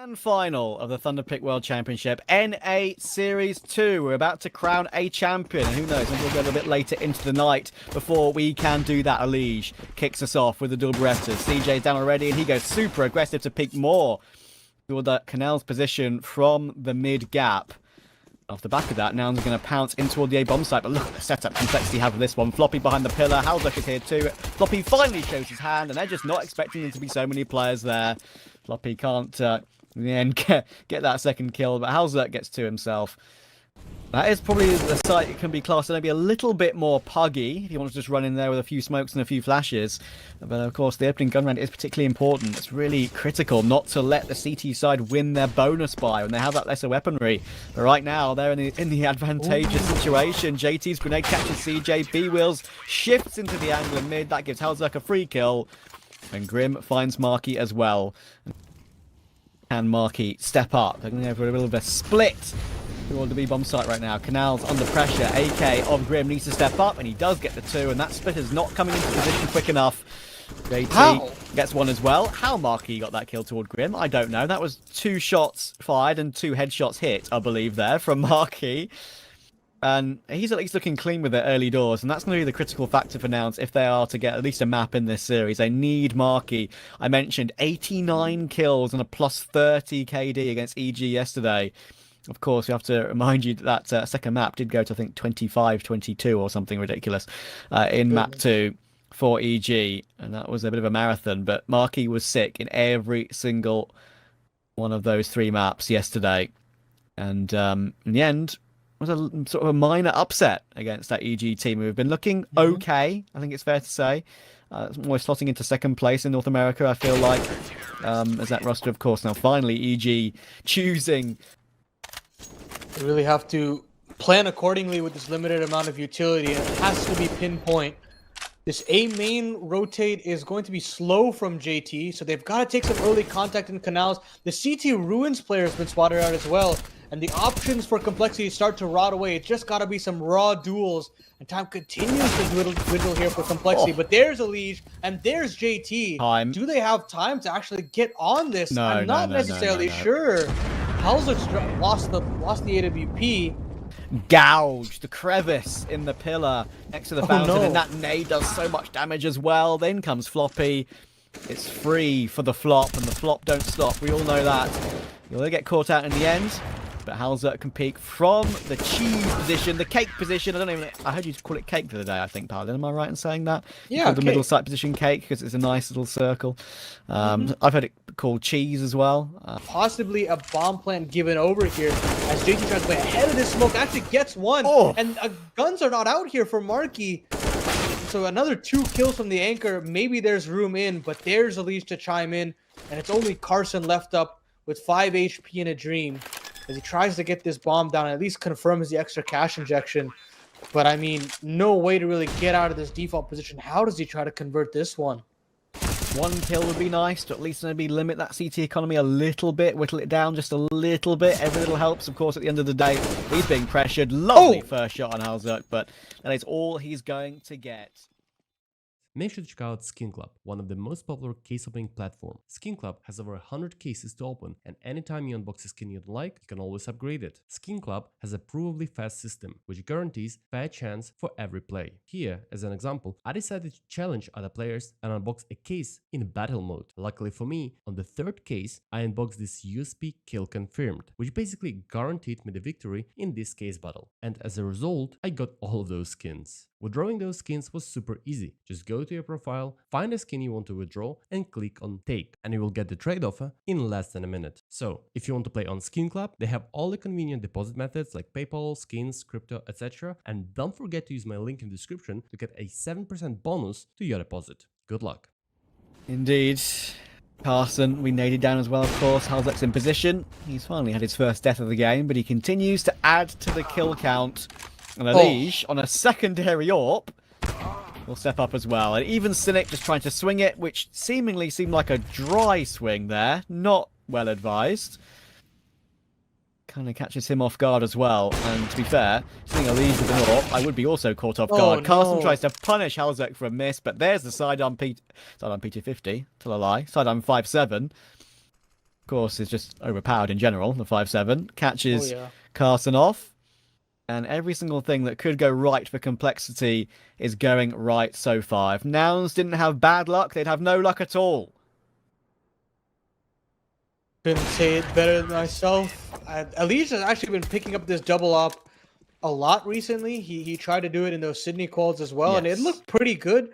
Grand final of the Thunderpick World Championship, NA Series 2. We're about to crown a champion. And who knows, maybe we'll go a little bit later into the night before we can do that. Elige kicks us off with the dual Berettas. CJ's down already, and he goes super aggressive to peek more toward that Canal's position from the mid gap. Off the back of that, Nouns are going to pounce in toward the A-bomb site, but look at the setup complexity you have with this one. Floppy behind the pillar, Halzek is here too. Floppy finally shows his hand, and they're just not expecting there to be so many players there. Floppy can't, in the end, get that second kill, but Halzek gets to himself. That is probably the site that can be classed as maybe a little bit more puggy if you want to just run in there with a few smokes and a few flashes. But of course, the opening gun round is particularly important. It's really critical not to let the CT side win their bonus buy when they have that lesser weaponry. But right now, they're in the advantageous situation. JT's grenade catches CJ. B-Wheels shifts into the angle in mid. That gives Halzek a free kill. And Grim finds Marky as well. Can Marky step up? They're going to go for a little bit of a split toward the B-bomb site right now. Canal's under pressure. AK of Grim needs to step up, and he does get the two, and that split is not coming into position quick enough. JT gets one as well. How Marky got that kill toward Grim, I don't know. That was 2 shots fired and 2 headshots hit, I believe, there from Marky. And he's at least looking clean with it early doors, and that's going to be the critical factor for Nouns if they are to get at least a map in this series. They need Marky. I mentioned 89 kills and a plus 30 KD against EG yesterday. Of course, we have to remind you that that second map did go to, I think, 25-22 or something ridiculous in map 2 for EG. And that was a bit of a marathon. But Marky was sick in every single one of those 3 maps yesterday. And in the end, it was a sort of a minor upset against that EG team who have been looking okay, I think it's fair to say. We're slotting into second place in North America, I feel like, as that roster, of course. Now, finally, EG choosing... You really have to plan accordingly with this limited amount of utility, and it has to be pinpoint. This A main rotate is going to be slow from JT, so they've got to take some early contact in canals. The CT Ruins player has been spotted out as well, and the options for complexity start to rot away. It's just got to be some raw duels, and time continues to dwindle here for complexity. But there's Elige, and there's JT. Time. Do they have time to actually get on this? No, I'm not necessarily sure. Halzek's lost the AWP. Gouged the crevice in the pillar next to the fountain, and that nade does so much damage as well. Then comes Floppy. It's free for the flop, and the flop don't stop. We all know that. You'll get caught out in the end, but Halzek can peek from the cheese position, the cake position. I heard you call it cake the other day, I think, Paladin. Am I right in saying that? Yeah, the middle side position cake because it's a nice little circle. I've heard it called cheese as well. Possibly a bomb plant given over here as JT tries to play ahead of this smoke. Actually gets one, and guns are not out here for Marky. So another 2 kills from the anchor. Maybe there's room in, but there's Elige to chime in, and it's only Carson left up with 5 HP in a dream as he tries to get this bomb down and at least confirms the extra cash injection. But I mean, no way to really get out of this default position. How does he try to convert this one? 1 kill would be nice to at least maybe limit that CT economy a little bit, whittle it down just a little bit. Every little helps, of course, at the end of the day. He's being pressured. Lovely first shot on Halzek, but that is all he's going to get. Make sure to check out Skin Club, one of the most popular case opening platforms. Skin Club has over 100 cases to open, and anytime you unbox a skin you don't like, you can always upgrade it. Skin Club has a provably fast system, which guarantees fair chance for every play. Here, as an example, I decided to challenge other players and unbox a case in battle mode. Luckily for me, on the 3rd case, I unboxed this USP kill confirmed, which basically guaranteed me the victory in this case battle. And as a result, I got all of those skins. Withdrawing those skins was super easy. Just go to your profile, find a skin you want to withdraw, and click on take, and you will get the trade offer in less than a minute. So, if you want to play on Skin Club, they have all the convenient deposit methods like PayPal, skins, crypto, etc. And don't forget to use my link in the description to get a 7% bonus to your deposit. Good luck. Indeed. Carson, we naded down as well, of course. Halzek's in position. He's finally had his first death of the game, but he continues to add to the kill count. And Elige on a secondary AWP will step up as well. And even Cynic just trying to swing it, which seemingly seemed like a dry swing there. Not well advised. Kind of catches him off guard as well. And to be fair, seeing Elige with an AWP, I would be also caught off guard. Carson tries to punish Halzek for a miss, but there's the sidearm P250. Tell a lie. Sidearm 5-7. course, is just overpowered in general. The 5-7 catches Oh, yeah. Carson off. And every single thing that could go right for Complexity is going right so far. If Nouns didn't have bad luck, they'd have no luck at all. Couldn't say it better than myself. Elige has actually been picking up this double op a lot recently. He tried to do it in those Sydney calls as well, and it Yes. looked pretty good.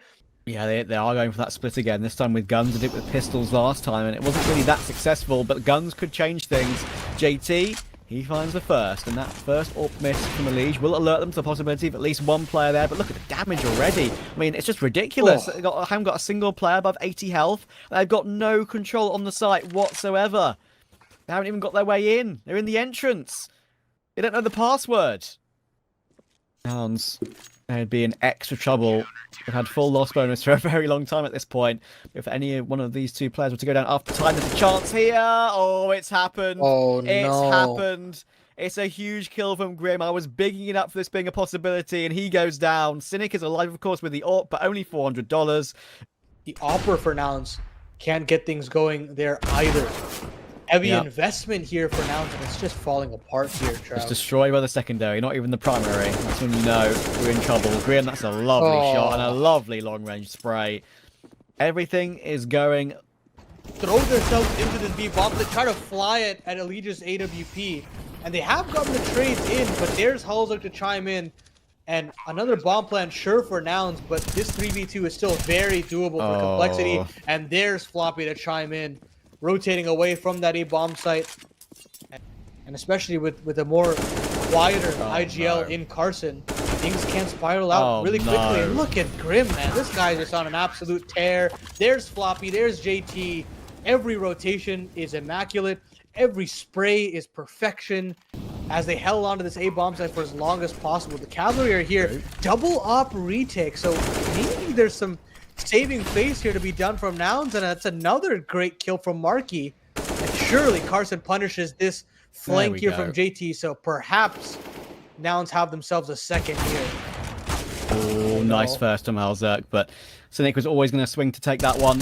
Yeah, they are going for that split again, this time with guns. They did it with pistols last time, and it wasn't really that successful, but guns could change things. JT, he finds the first, and that first AWP miss from Elige will alert them to the possibility of at least one player there, but look at the damage already. I mean, it's just ridiculous. Oh. They haven't got a single player above 80 health. They've got no control on the site whatsoever. They haven't even got their way in. They're in the entrance. They don't know the password. Nouns, they'd be in extra trouble. They've had full loss bonus for a very long time at this point. If any one of these two players were to go down after time, there's a chance here. Oh, it's happened. Oh, It's no. happened. It's a huge kill from Grim. I was bigging it up for this being a possibility, and he goes down. Cynic is alive, of course, with the AWP, but only $400. The opera for Nouns can't get things going there either. Heavy Yeah. investment here for Nouns, and it's just falling apart here, It's Trav. destroyed by the secondary, not even the primary. That's when you know we're in trouble. Grim, that's a lovely shot and a lovely long-range spray. Everything is going... Throw themselves into this B bomb. They try to fly it at Elige's AWP, and they have gotten the trades in, but there's Halzuk to chime in, and another bomb plan, sure, for Nouns, but this 3v2 is still very doable for Complexity, Oh. and there's Floppy to chime in, rotating away from that A bomb site, and especially with a more quieter IGL no. in Carson, things can spiral out Oh, really quickly. no. And look at Grim, man. This guy's just on an absolute tear. There's Floppy, there's JT. Every rotation is immaculate. Every spray is perfection. As they held onto this A bomb site for as long as possible. The Cavalry are here. Double op retake. So maybe there's some saving face here to be done from Nouns, and that's another great kill from Marky. And surely Carson punishes this flank we here go. from JT, so perhaps Nouns have themselves a second here. Oh, nice first from Halzuk, but Cynic was always going to swing to take that one.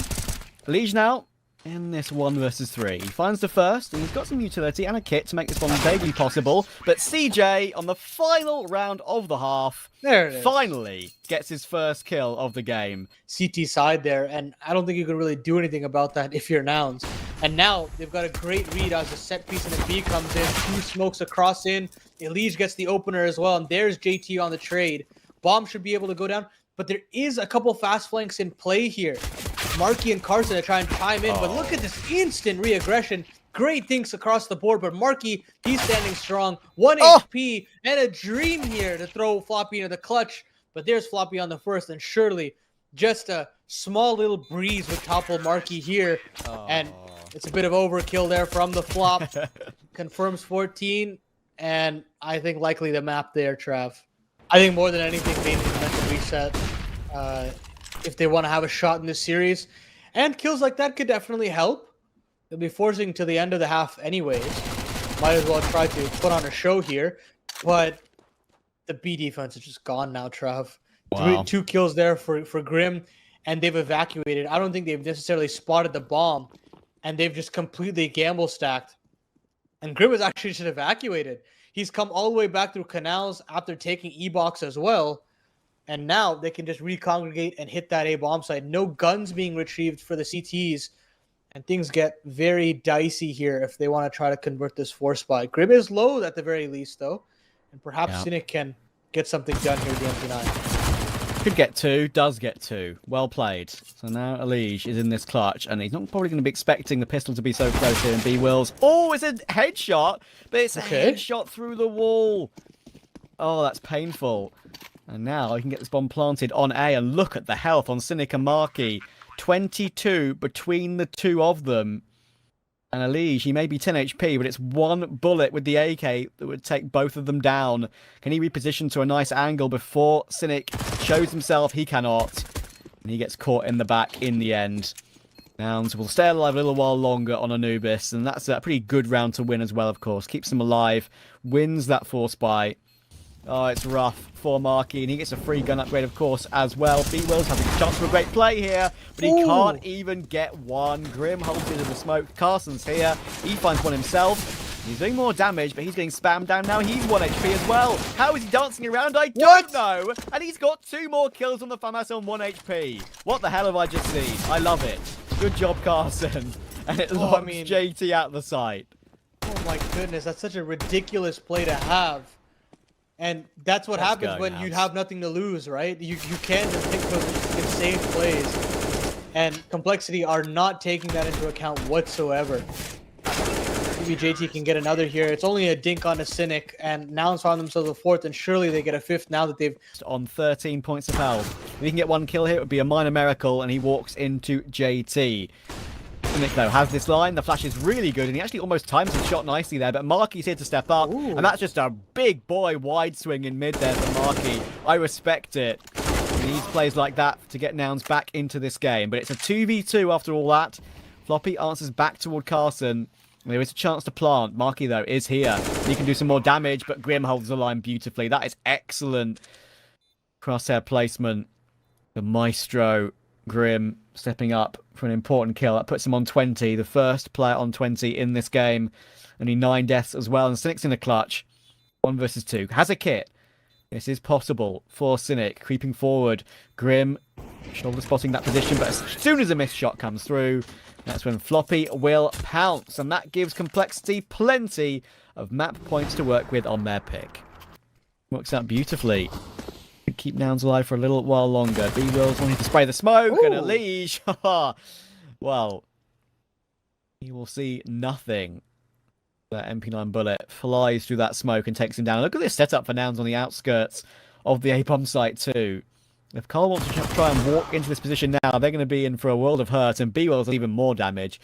Elige now in this 1 versus 3. He finds the first, and he's got some utility and a kit to make this one vaguely possible, but CJ, on the final round of the half, There it is. finally gets his first kill of the game. CT side there, and I don't think you can really do anything about that if you're Nouns. And now they've got a great read as the set piece and the B comes in, 2 smokes across in. Elige gets the opener as well, and there's JT on the trade. Bomb should be able to go down, but there is a couple fast flanks in play here. Marky and Carson to try and chime in, but look at this instant re-aggression. Great things across the board, but Marky, he's standing strong. 1 HP and a dream here to throw Floppy into the clutch. But there's Floppy on the first, and surely just a small little breeze would topple Marky here. And it's a bit of overkill there from the flop. Confirms 14, and I think likely the map there, Trav. I think more than anything, they need to mental reset if they want to have a shot in this series. And kills like that could definitely help. They'll be forcing to the end of the half anyways. Might as well try to put on a show here. But the B defense is just gone now, Trav. Wow. 2 kills there for Grim, and they've evacuated. I don't think they've necessarily spotted the bomb, and they've just completely gamble stacked. And Grim is actually just evacuated. He's come all the way back through canals after taking E-box as well. And now they can just recongregate and hit that A bomb site. No guns being retrieved for the CTs. And things get very dicey here if they want to try to convert this 4 spot. Grim is low at the very least, though. And perhaps Cynic can get something done here at the MP9. Could get 2, does get 2. Well played. So now Elige is in this clutch, and he's not probably going to be expecting the pistol to be so close here in B Wills. Oh, it's a headshot, but it's a headshot through the wall. Oh, that's painful. And now he can get this bomb planted on A, and look at the health on Cynic and Marky. 22 between the two of them. And Elige, he may be 10 HP, but it's 1 bullet with the AK that would take both of them down. Can he reposition to a nice angle before Cynic shows himself? He cannot. And he gets caught in the back in the end. Nouns will stay alive a little while longer on Anubis, and that's a pretty good round to win as well, of course. Keeps him alive, wins that 4 spy. Oh, it's rough for Marky, and he gets a free gun upgrade, of course, as well. B-Wills has a chance for a great play here, but he can't even get one. Grim holds into the smoke. Carson's here. He finds one himself. He's doing more damage, but he's getting spammed down now. He's 1 HP as well. How is he dancing around? I don't know. And he's got 2 more kills on the FAMAS on 1 HP. What the hell have I just seen? I love it. Good job, Carson. And it locks JT out the site. Oh my goodness, that's such a ridiculous play to have. And that's what happens when you have nothing to lose, right? You can just pick those insane plays. And Complexity are not taking that into account whatsoever. Maybe JT can get another here. It's only a dink on a Cynic, and Nouns found themselves a 4th, and surely they get a 5th now that they've... On 13 points of health. If he can get 1 kill here, it would be a minor miracle, and he walks into JT. Cynic, though, has this line. The flash is really good, and he actually almost times his shot nicely there, but Marky's here to step up, and that's just a big boy wide swing in mid there for Marky. I respect it. He needs plays like that to get Nouns back into this game, but it's a 2v2 after all that. Floppy answers back toward Carson. There is a chance to plant. Marky, though, is here. He can do some more damage, but Grim holds the line beautifully. That is excellent crosshair placement. The Maestro, Grim, stepping up for an important kill. That puts him on 20. The first player on 20 in this game. Only 9 deaths as well. And Cynic's in the clutch. 1 versus 2. Has a kit. This is possible for Cynic. Creeping forward. Grim, shoulder spotting that position. But as soon as a missed shot comes through, that's when Floppy will pounce. And that gives Complexity plenty of map points to work with on their pick. Works out beautifully. Keep Nouns alive for a little while longer. B-Wills wanting to spray the smoke, and elige. Well, he will see nothing. That MP9 bullet flies through that smoke and takes him down. Look at this setup for Nouns on the outskirts of the A-bomb site too. If Carl wants to try and walk into this position now, they're going to be in for a world of hurt, and B-Wills even more damage.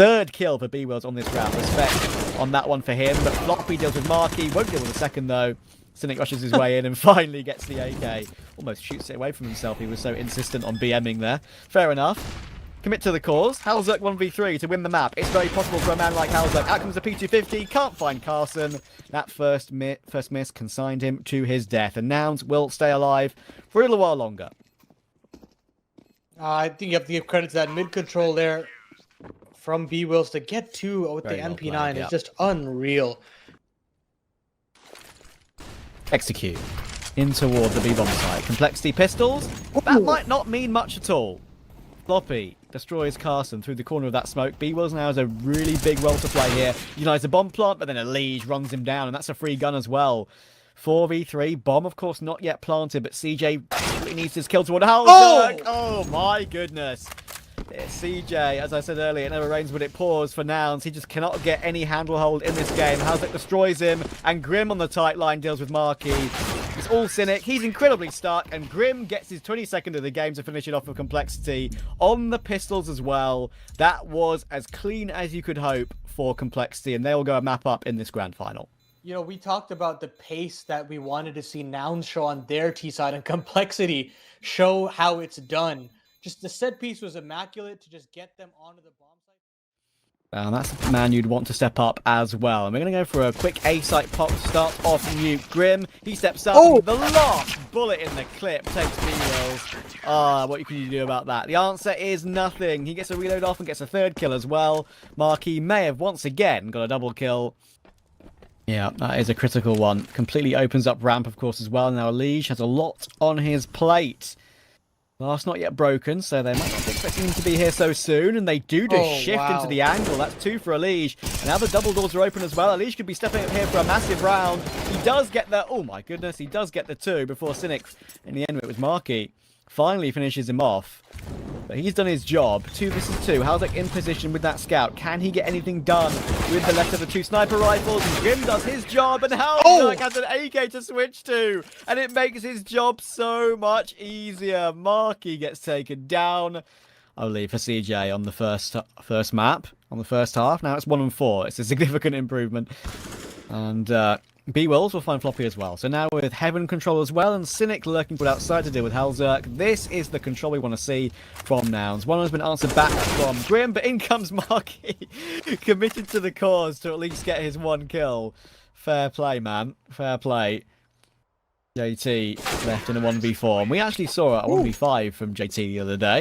3rd kill for B-Wills on this round. Respect on that one for him, but Floppy deals with Marky. Won't deal with the second, though. Cynic rushes his way in and finally gets the AK. Almost shoots it away from himself. He was so insistent on BMing there. Fair enough. Commit to the cause. Halzerk 1v3 to win the map. It's very possible for a man like Halzerk. Out comes the P250. Can't find Carson. That first miss consigned him to his death. And Nouns will stay alive for a little while longer. I think you have to give credit to that mid-control there from B-Wills to get 2 with very the MP9. It's just unreal. Execute in toward the B-bomb site. Complexity pistols. That might not mean much at all. Floppy destroys Carson through the corner of that smoke. B-Wills now has a really big role to play here. Unites a bomb plant, but then elige runs him down, and that's a free gun as well. 4v3. Bomb, of course, not yet planted, but CJ really needs his kill toward Halzerk. Oh my goodness. It's CJ, as I said earlier, it never rains but it pours for Nouns. He just cannot get any handlehold in this game. Halzerk destroys him, and Grim on the tight line deals with Marky. It's all Cynic. He's incredibly stuck, and Grim gets his 22nd of the game to finish it off with Complexity on the pistols as well. That was as clean as you could hope for Complexity, and they will go a map up in this grand final. You know, we talked about the pace that we wanted to see Nouns show on their T side, and Complexity show how it's done. Just the set piece was immaculate to just get them onto the bomb site. And that's the man you'd want to step up as well. And we're going to go for a quick A-site pop to start off Mute. Grim, he steps up. Oh! The last bullet in the clip takes B-Wills. What can you do about that? The answer is nothing. He gets a reload off and gets a 3rd kill as well. Marky may have once again got a double kill. Yeah, that is a critical one. Completely opens up ramp, of course, as well. Now, elige has a lot on his plate. Glass not yet broken, so they might not be expecting him to be here so soon, and they do just shift into the angle. That's 2 for elige. And now the double doors are open as well. Elige could be stepping up here for a massive round. He does get the... Oh my goodness, he does get the 2 before Cynic, in the end, it was Marky, finally finishes him off. But he's done his job. 2 versus 2. Halzerk in position with that scout. Can he get anything done with the left of the 2 sniper rifles? And Grim does his job, and Halzerk has an AK to switch to. And it makes his job so much easier. Marky gets taken down. I'll leave for CJ on the first map, on the first half. Now it's 1 and 4. It's a significant improvement. And B-Wills will find Floppy as well. So now with Heaven control as well, and Cynic lurking outside to deal with Halzerk. This is the control we want to see from Nouns. One has been answered back from Grim, but in comes Marky, committed to the cause to at least get his 1 kill. Fair play, man. Fair play. JT left in a 1v4. And we actually saw a 1v5 from JT the other day.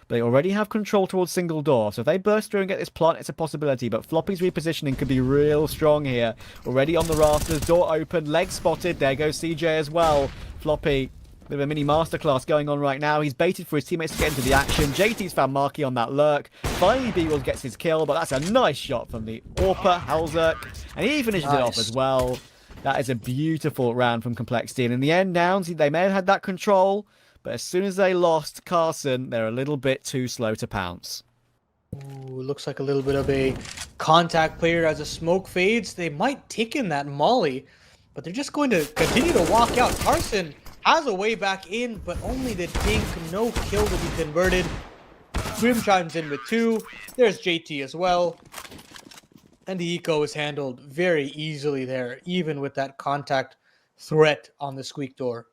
They already have control towards single door, so if they burst through and get this plant, it's a possibility. But Floppy's repositioning could be real strong here. Already on the rafters, door open, leg spotted. There goes CJ as well. Floppy, bit of a mini masterclass going on right now. He's baited for his teammates to get into the action. JT's found Marky on that lurk. Finally, Beagles gets his kill, but that's a nice shot from the AWPer, Halzerk. And he finishes it off as well. That is a beautiful round from Complexity. And in the end, Nouns, they may have had that control, but as soon as they lost Carson, they're a little bit too slow to pounce. Ooh, looks like a little bit of a contact player as the smoke fades. They might take in that molly, but they're just going to continue to walk out. Carson has a way back in, but only the dink, no kill to be converted. Grim chimes in with 2. There's JT as well. And the eco is handled very easily there, even with that contact threat on the squeak door.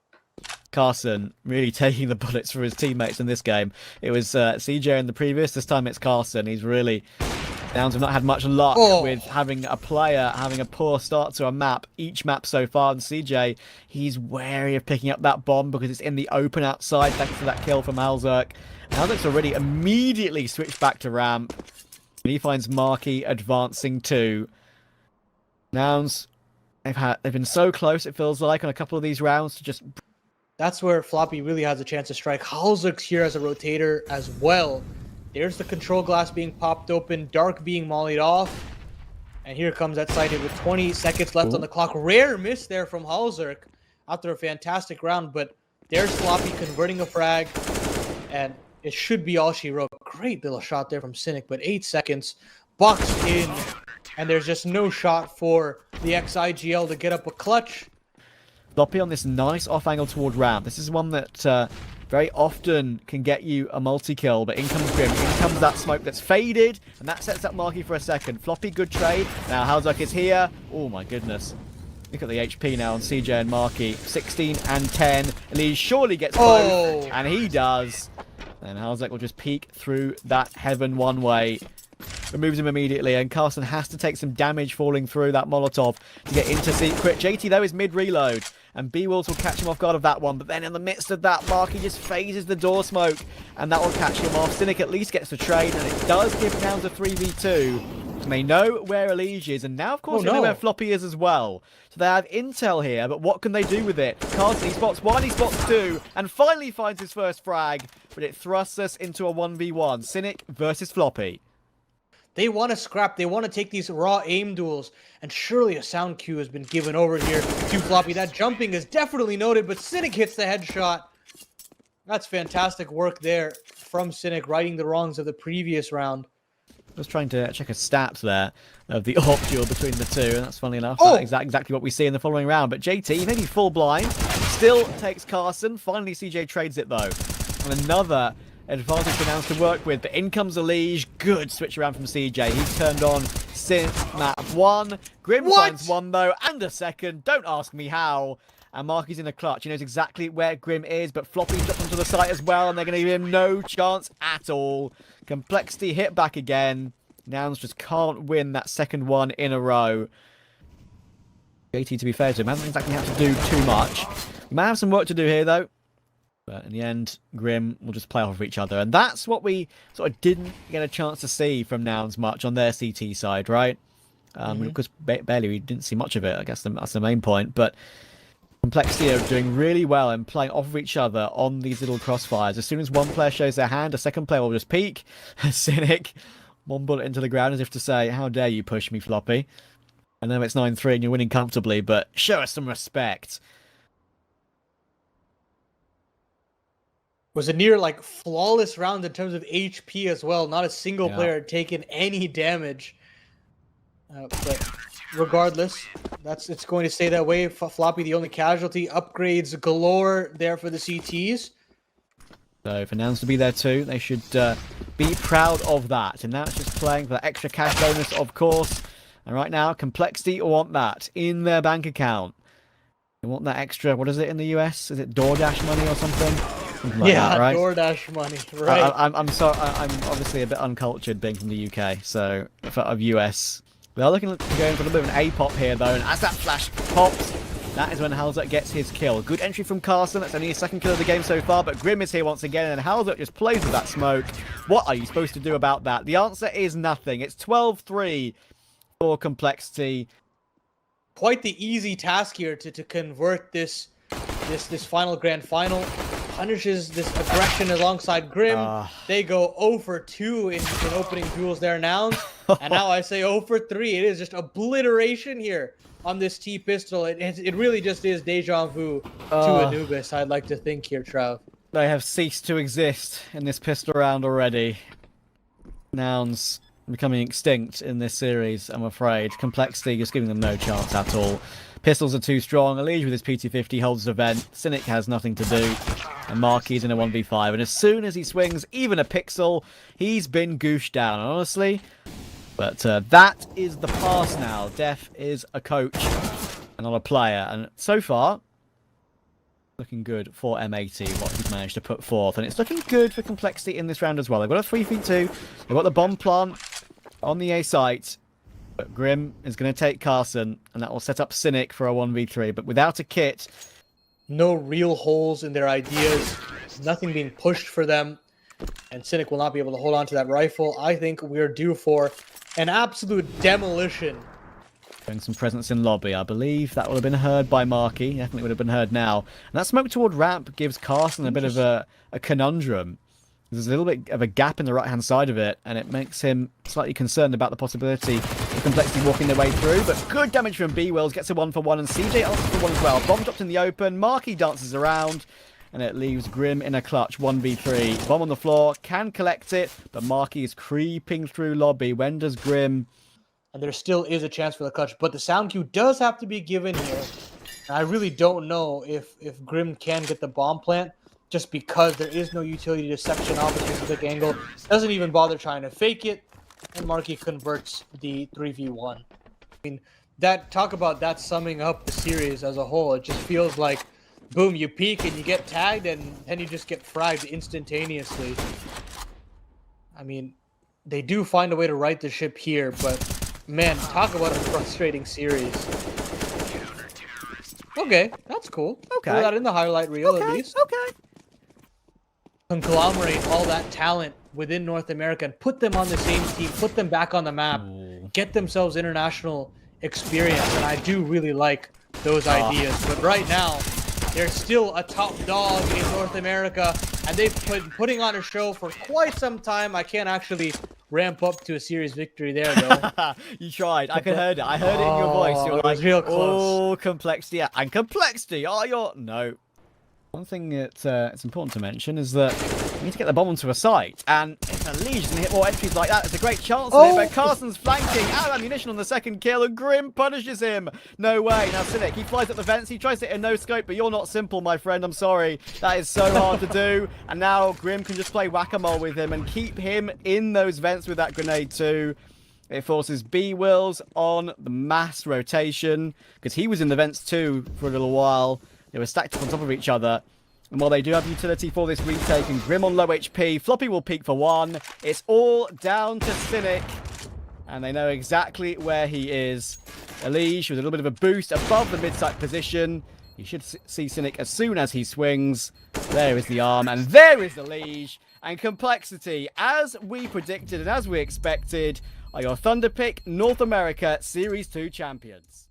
Carson really taking the bullets for his teammates in this game. It was CJ in the previous. This time it's Carson. He's really... Nouns have not had much luck with having a player having a poor start to a map, each map so far. And CJ, he's wary of picking up that bomb because it's in the open outside thanks to that kill from Halzerk. Halzerk's already immediately switched back to ramp. And he finds Marky advancing too. Nouns, they've been so close, it feels like, on a couple of these rounds to just... That's where Floppy really has a chance to strike. Halzerk's here as a rotator as well. There's the control glass being popped open, Dark being mollied off. And here comes that side hit with 20 seconds left on the clock. Rare miss there from Halzerk after a fantastic round, but there's Floppy converting a frag. And it should be all she wrote. Great little shot there from Cynic, but 8 seconds. Boxed in. And there's just no shot for the XIGL to get up a clutch. Floppy on this nice off angle toward ramp. This is one that very often can get you a multi-kill, but in comes Grim. In comes that smoke that's faded, and that sets up Marky for a second. Floppy, good trade. Now Halzerk is here. Oh my goodness. Look at the HP now on CJ and Marky. 16 and 10. Elige surely gets both, and he does. And Halzerk will just peek through that heaven one way. Removes him immediately, and Carson has to take some damage falling through that Molotov to get into secret. JT, though, is mid-reload, and B-Wolves will catch him off guard of that one, but then in the midst of that, Marky just phases the door smoke, and that will catch him off. Cynic at least gets the trade, and it does give Nouns a 3v2. And they know where Elige is, and now, of course, they know where Floppy is as well. So they have intel here, but what can they do with it? Carson, he spots 1, he spots 2, and finally finds his first frag, but it thrusts us into a 1v1. Cynic versus Floppy. They want to scrap. They want to take these raw aim duels. And surely a sound cue has been given over here to Floppy. That jumping is definitely noted, but Cynic hits the headshot. That's fantastic work there from Cynic, righting the wrongs of the previous round. I was trying to check a stat there of the AWP duel between the two, and that's funny enough. Exactly what we see in the following round. But JT, maybe full blind, still takes Carson. Finally, CJ trades it, though. And another advantage for Nouns to work with, but in comes Elige. Good switch around from CJ. He's turned on since map 1. Grim finds 1 though, and a second. Don't ask me how. And Marky's in a clutch. He knows exactly where Grim is, but Floppy's dropped onto the site as well, and they're going to give him no chance at all. Complexity hit back again. Nouns just can't win that second one in a row. JT, to be fair to him, hasn't exactly had to do too much. We might have some work to do here, though. But in the end, Grim will just play off of each other. And that's what we sort of didn't get a chance to see from Nouns much on their CT side, right? Because barely we didn't see much of it. I guess that's the main point. But Complexity are doing really well and playing off of each other on these little crossfires. As soon as one player shows their hand, a second player will just peek. Cynic, 1 bullet into the ground as if to say, how dare you push me, Floppy? I know it's 9-3 and you're winning comfortably, but show us some respect. Was a near flawless round in terms of HP as well. Not a single player had taken any damage. But regardless, it's going to stay that way. Floppy the only casualty. Upgrades galore there for the CTs. So for Nouns to be there too, they should be proud of that. And now it's just playing for that extra cash bonus, of course. And right now, Complexity want that in their bank account. They want that extra, what is it in the US? Is it DoorDash money or something? Like that, right? DoorDash money, right? I'm sorry, I'm obviously a bit uncultured being from the UK, so of US. We are looking to go in for a little bit of an A-pop here, though, and as that flash pops, That is when Halzut gets his kill. Good entry from Carson. That's only his second kill of the game so far, but Grim is here once again, and Halzut just plays with that smoke. What are you supposed to do about that? The answer is nothing. It's 12-3 for Complexity. Quite the easy task here to convert this final grand final. Punishes this aggression alongside Grim. They go 0 for 2 in opening duels there now. And now I say 0 for 3. It is just obliteration here on this T-pistol. It really just is deja vu to Anubis, I'd like to think here, Trav. They have ceased to exist in this pistol round already. Nouns becoming extinct in this series, I'm afraid. Complexity just giving them no chance at all. Pistols are too strong. Elige with his PT-50 holds the vent. Cynic has nothing to do. And Marky's in a 1v5. And as soon as he swings even a pixel, he's been gooshed down, honestly. But that is the past now. Def is a coach and not a player. And so far, looking good for M80, what he's managed to put forth. And it's looking good for Complexity in this round as well. They've got a 3v2. They've got the bomb plant on the A site. But Grim is going to take Carson, and that will set up Cynic for a 1v3. But without a kit, no real holes in their ideas, nothing being pushed for them, and Cynic will not be able to hold on to that rifle. I think we're due for an absolute demolition. Showing some presence in lobby, I believe that would have been heard by Marky. Definitely would have been heard now. And that smoke toward ramp gives Carson a bit of a conundrum. There's a little bit of a gap in the right-hand side of it, and it makes him slightly concerned about the possibility of Complexity walking their way through. But good damage from B-Wills, gets a 1-for-1, and CJ answers for 1 as well. Bomb dropped in the open, Marky dances around, and it leaves Grim in a clutch 1v3. Bomb on the floor, can collect it, but Marky is creeping through lobby. When does Grim... And there still is a chance for the clutch, but the sound cue does have to be given here. And I really don't know if Grim can get the bomb plant, just because there is no utility to section off a specific angle. Doesn't even bother trying to fake it, and Marky converts the 3v1. I mean, talk about that summing up the series as a whole. It just feels like, boom, you peek and you get tagged, and then you just get fragged instantaneously. I mean, they do find a way to right the ship here, but man, talk about a frustrating series. Okay, that's cool. Okay. Throw that in the highlight reel at least. Okay. Conglomerate all that talent within North America and put them on the same team, put them back on the map, get themselves international experience, and I do really like those ideas. But right now, they're still a top dog in North America, and they've been putting on a show for quite some time. I can't actually ramp up to a series victory there, though. You tried. I could heard it. I heard it in your voice. You're like, real close. oh, Complexity. And Complexity. Oh, you're... No. One thing that it's important to mention is that you need to get the bomb onto a site, and if Elige can hit more entries like that, it's a great chance for him, but Carson's flanking, out of ammunition on the second kill, and Grim punishes him. No way. Now Cynic, he flies up the fence, he tries to hit a no-scope, but you're not simple, my friend, I'm sorry. That is so hard to do, and now Grim can just play whack-a-mole with him and keep him in those vents with that grenade too. It forces B-Wills on the mass rotation, because he was in the vents too for a little while. They were stacked up on top of each other. And while they do have utility for this retake, and Grim on low HP, Floppy will peek for 1. It's all down to Cynic. And they know exactly where he is. Elige with a little bit of a boost above the mid-site position. You should see Cynic as soon as he swings. There is the arm, and there is Elige. And Complexity, as we predicted and as we expected, are your Thunderpick North America Series 2 champions.